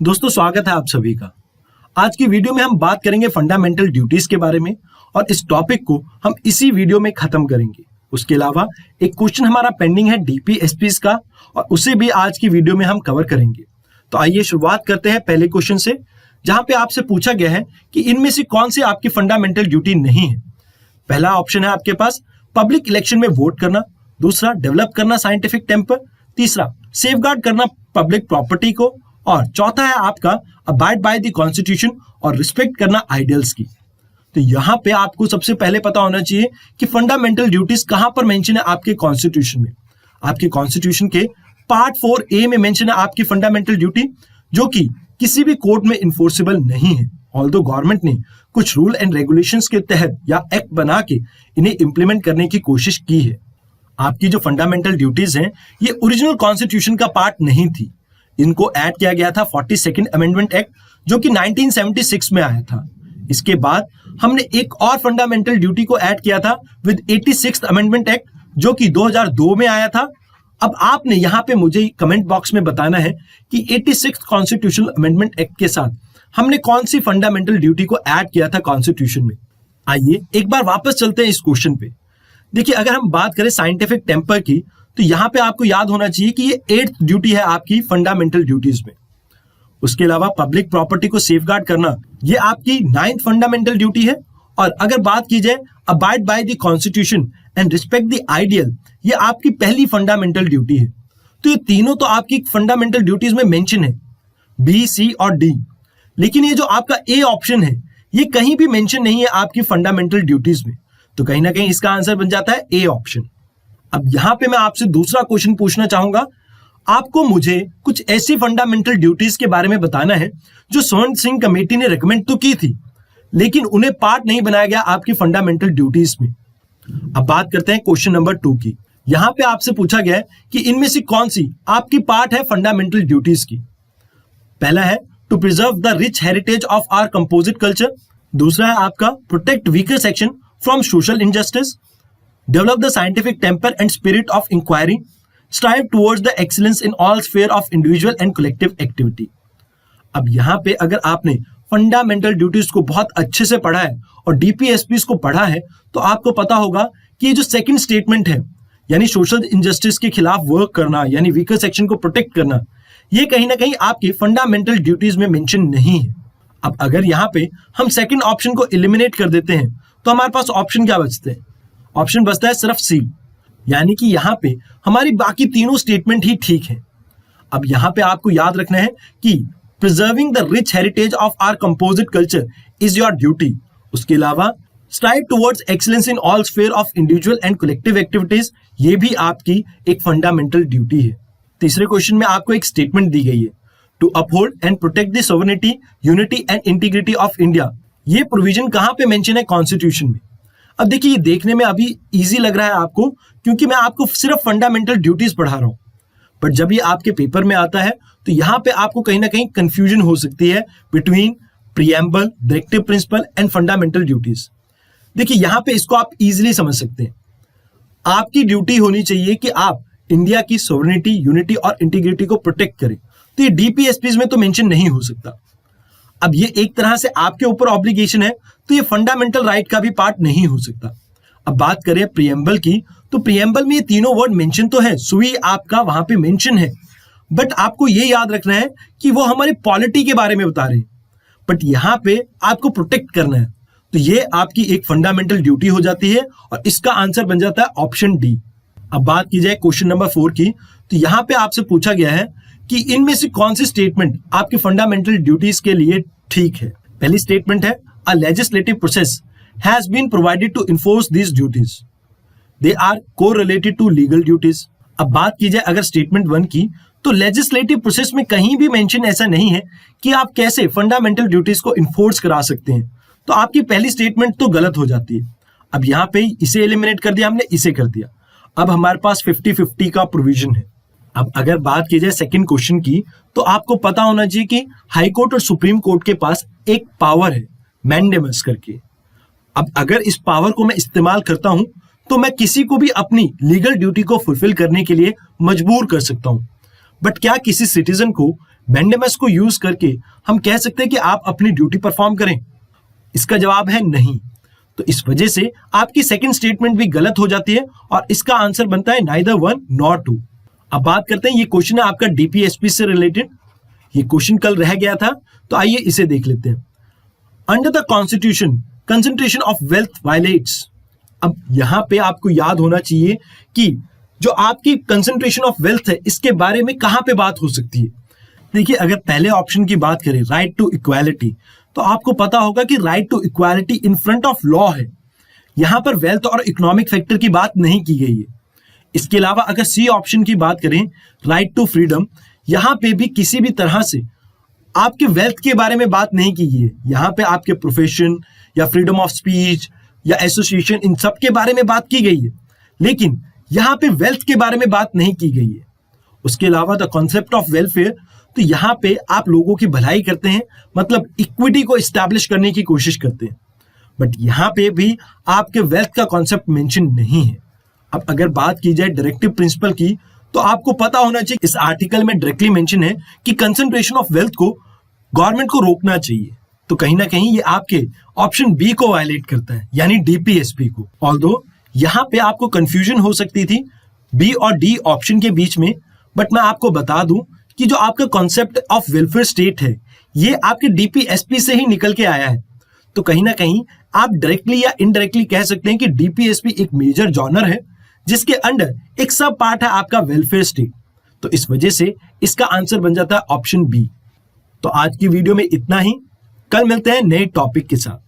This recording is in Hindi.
दोस्तों स्वागत है आप सभी का। आज की वीडियो में हम बात करेंगे फंडामेंटल ड्यूटीज के बारे में और इस टॉपिक को हम इसी वीडियो में खत्म करेंगे। उसके अलावा एक क्वेश्चन हमारा पेंडिंग है डीपीएसपीज का और उसे भी आज की वीडियो में हम कवर करेंगे। तो आइए शुरुआत करते हैं पहले क्वेश्चन से, जहां पे आपसे पूछा गया है कि इनमें से कौन सी आपकी फंडामेंटल ड्यूटी नहीं है। पहला ऑप्शन है आपके पास पब्लिक इलेक्शन में वोट करना, दूसरा डेवलप करना साइंटिफिक टेम्पर, तीसरा सेफगार्ड करना पब्लिक प्रॉपर्टी को और चौथा है आपका अबाइड बाय द कॉन्स्टिट्यूशन और रिस्पेक्ट करना आइडियल्स की। तो यहां पे आपको सबसे पहले पता होना चाहिए कि फंडामेंटल ड्यूटीज कहां पर मेंशन है आपके कॉन्स्टिट्यूशन में। आपके कॉन्स्टिट्यूशन के पार्ट 4A में मेंशन है आपकी फंडामेंटल ड्यूटी, जो कि किसी भी कोर्ट में इन्फोर्सेबल नहीं है। ऑल्दो गवर्नमेंट ने कुछ रूल एंड रेगुलेशंस के तहत या एक्ट बना के इन्हें इंप्लीमेंट करने की कोशिश की है। आपकी जो फंडामेंटल ड्यूटीज हैं ये ओरिजिनल कॉन्स्टिट्यूशन का पार्ट नहीं थी। इनको ऐड किया गया था 42nd अमेंडमेंट एक्ट, जो कि 1976 में आया था। इसके बाद हमने एक और फंडामेंटल ड्यूटी को ऐड किया था विद 86th अमेंडमेंट एक्ट, जो कि 2002 में आया था। अब आपने यहां पे मुझे कमेंट बॉक्स में बताना है कि 86th कॉन्स्टिट्यूशनल अमेंडमेंट एक्ट के साथ हमने कौन सी फंडामेंटल ड्यूटी को ऐड किया था कॉन्स्टिट्यूशन में। आइए एक बार वापस चलते हैं इस क्वेश्चन पे। देखिए, अगर हम बात करें साइंटिफिक टेम्पर की, तो यहां पे आपको याद होना चाहिए कि ये 8th ड्यूटी है आपकी फंडामेंटल ड्यूटीज में। उसके अलावा पब्लिक प्रॉपर्टी को सेफगार्ड करना ये आपकी 9th फंडामेंटल ड्यूटी है। और अगर बात की जाए abide by the constitution and respect the ideal, ये आपकी पहली फंडामेंटल ड्यूटी है। तो ये तीनों तो आपकी फंडामेंटल ड्यूटीज में मेंशन है, बी, सी और डी। लेकिन ये जो आपका ए ऑप्शन है ये कहीं भी मेंशन नहीं है आपकी फंडामेंटल ड्यूटीज में। तो कहीं ना कहीं इसका आंसर बन जाता है ए ऑप्शन। अब यहां पे मैं आपसे दूसरा क्वेश्चन पूछना चाहूंगा। आपको मुझे कुछ ऐसी फंडामेंटल ड्यूटीज के बारे में बताना है जो स्वर्ण सिंह कमेटी ने रिकमेंड तो की थी, लेकिन उन्हें पार्ट नहीं बनाया गया आपकी फंडामेंटल ड्यूटीज में। अब बात करते हैं क्वेश्चन नंबर 2 की। यहां पे आपसे पूछा गया है कि इनमें से कौन सी आपकी पार्ट है फंडामेंटल ड्यूटीज की। पहला है to preserve the rich heritage of our composite culture, दूसरा है आपका protect weaker section from social injustice, develop the scientific temper and spirit of inquiry, strive towards the excellence in all sphere of individual and collective activity। अब यहां पे अगर आपने फंडामेंटल ड्यूटीज को बहुत अच्छे से पढ़ा है और डीपीएसपीज को पढ़ा है, तो आपको पता होगा कि ये जो सेकंड स्टेटमेंट है, यानी सोशल इनजस्टिस के खिलाफ वर्क करना, यानी वीकर सेक्शन को प्रोटेक्ट करना, ये कहीं ना कहीं आपकी फंडामेंटल ड्यूटीज में मेंशन नहीं है। अब अगर यहां पे हम सेकंड ऑप्शन को एलिमिनेट कर देते हैं, तो हमारे पास ऑप्शन क्या बचते हैं? ऑप्शन बचता है सिर्फ सी, यानी कि यहां पे हमारी बाकी तीनों स्टेटमेंट ही ठीक है। अब यहां पे आपको याद रखना है कि preserving the rich heritage of our composite culture is your duty. उसके अलावा strive towards excellence in all sphere of individual and collective activities, ये भी आपकी एक फंडामेंटल ड्यूटी है। तीसरे क्वेश्चन में आपको एक स्टेटमेंट दी गई है, to uphold and protect the sovereignty, unity and integrity of India. ये प्रोविजन कहां पे मेंशन है कॉन्स्टिट्यूशन में? अब देखिए, ये देखने में अभी इजी लग रहा है आपको, क्योंकि मैं आपको सिर्फ फंडामेंटल ड्यूटीज पढ़ा रहा हूं। बट जब ये आपके पेपर में आता है तो यहां पे आपको कहीं ना कहीं कंफ्यूजन हो सकती है between preamble, directive principle and fundamental duties. देखिए, यहां पे इसको आप इजीली समझ सकते हैं। आपकी ड्यूटी होनी चाहिए कि आप इंडिया की सॉवरेनिटी, यूनिटी और इंटीग्रिटी को प्रोटेक्ट करें। तो ये डीपीएसपीज में तो मेंशन नहीं हो सकता। अब ये एक तरह से आपके ऊपर ऑब्लिगेशन है, तो ये फंडामेंटल राइट का भी पार्ट नहीं हो सकता। अब बात करें प्रीएम्बल की, तो प्रीएम्बल में ये तीनों वर्ड मेंशन तो है, सुई आपका वहां पे मेंशन है, बट आपको ये याद रखना है कि वो हमारे पॉलिटी के बारे में बता रहे हैं, बट यहां पे आपको प्रोटेक्ट करना है। तो ये आपकी एक फंडामेंटल ड्यूटी हो जाती है और इसका आंसर बन जाता है ऑप्शन डी। अब बात की जाए क्वेश्चन नंबर 4 की, तो यहां पे आपसे पूछा गया है कि इनमें से कौन सी स्टेटमेंट आपकी फंडामेंटल ड्यूटीज के लिए ठीक है। पहली स्टेटमेंट है, a legislative process has been provided to enforce these duties, they are correlated to legal duties. अब बात की जाए अगर स्टेटमेंट 1 की, तो लेजिस्लेटिव प्रोसेस में कहीं भी मेंशन ऐसा नहीं है कि आप कैसे फंडामेंटल ड्यूटीज को इन्फोर्स करा सकते हैं। तो आपकी पहली स्टेटमेंट तो गलत हो जाती है। अब यहां पे इसे एलिमिनेट कर दिया हमने, इसे कर दिया। अब हमारे पास 50-50 का प्रोविजन है। अब अगर बात की जाए सेकंड क्वेश्चन की, तो आपको पता होना चाहिए कि हाई कोर्ट और सुप्रीम कोर्ट के पास एक पावर है, मैंडेमस करके। अब अगर इस पावर को मैं इस्तेमाल करता हूं तो मैं किसी को भी अपनी लीगल ड्यूटी को फुलफिल करने के लिए मजबूर कर सकता हूं। बट क्या किसी सिटीजन को मैंडेमस को यूज करके हम कह सकते हैं कि आप अपनी ड्यूटी परफॉर्म करें? इसका जवाब है नहीं। तो इस वजह से आपकी सेकंड स्टेटमेंट भी गलत हो जाती है और इसका आंसर बनता है नाइदर वन नॉर टू। अब बात करते हैं, ये क्वेश्चन है आपका डीपीएसपी से रिलेटेड। ये क्वेश्चन कल रह गया था, तो आइए इसे देख लेते हैं। Under the constitution concentration of wealth violets. अब यहां पे आपको याद होना चाहिए कि जो आपकी कंसंट्रेशन ऑफ वेल्थ है इसके बारे में कहां पे बात हो सकती है। देखिए, अगर पहले ऑप्शन की बात करें राइट टू इक्वालिटी, तो आपको पता होगा कि right to equality in front of law है। यहां पर वेल्थ और इकोनॉमिक फैक्टर की बात नहीं की गई है। इसके अलावा अगर सी ऑप्शन की बात करें राइट टू फ्रीडम, यहां पे भी किसी भी तरह से आपके वेल्थ के बारे में बात नहीं की गई है। यहां पे आपके प्रोफेशन या फ्रीडम ऑफ स्पीच या एसोसिएशन, इन सब के बारे में बात की गई है, लेकिन यहां पे वेल्थ के बारे में बात नहीं की गई है। उसके अलावा द कॉन्सेप्ट ऑफ वेलफेयर, तो यहां पे आप लोगों की भलाई करते हैं, मतलब इक्विटी को एस्टैब्लिश करने की कोशिश करते हैं, बट यहां पे भी आपके वेल्थ का कॉन्सेप्ट मेंशन नहीं है। अब अगर बात की जाए डायरेक्टिव प्रिंसिपल की, तो आपको पता होना चाहिए इस आर्टिकल में डायरेक्टली मेंशन है कि कंसंट्रेशन ऑफ वेल्थ को गवर्नमेंट को रोकना चाहिए। तो कहीं ना कहीं ये आपके ऑप्शन बी को वायलेट करता है, यानी डीपीएसपी को। ऑल्दो यहां पे आपको कंफ्यूजन हो सकती थी बी और डी ऑप्शन के बीच में, बट मैं आपको बता दूं कि जो आपका कॉन्सेप्ट ऑफ वेलफेयर स्टेट है ये आपके डीपीएसपी से ही निकल के आया है। तो कहीं ना कहीं आप डायरेक्टली या इनडायरेक्टली कह सकते हैं कि डीपीएसपी एक मेजर जॉनर है जिसके अंडर एक सब पार्ट है आपका वेलफेयर स्टेट। तो इस वजह से इसका आंसर बन जाता है ऑप्शन बी। तो आज की वीडियो में इतना ही, कल मिलते हैं नए टॉपिक के साथ।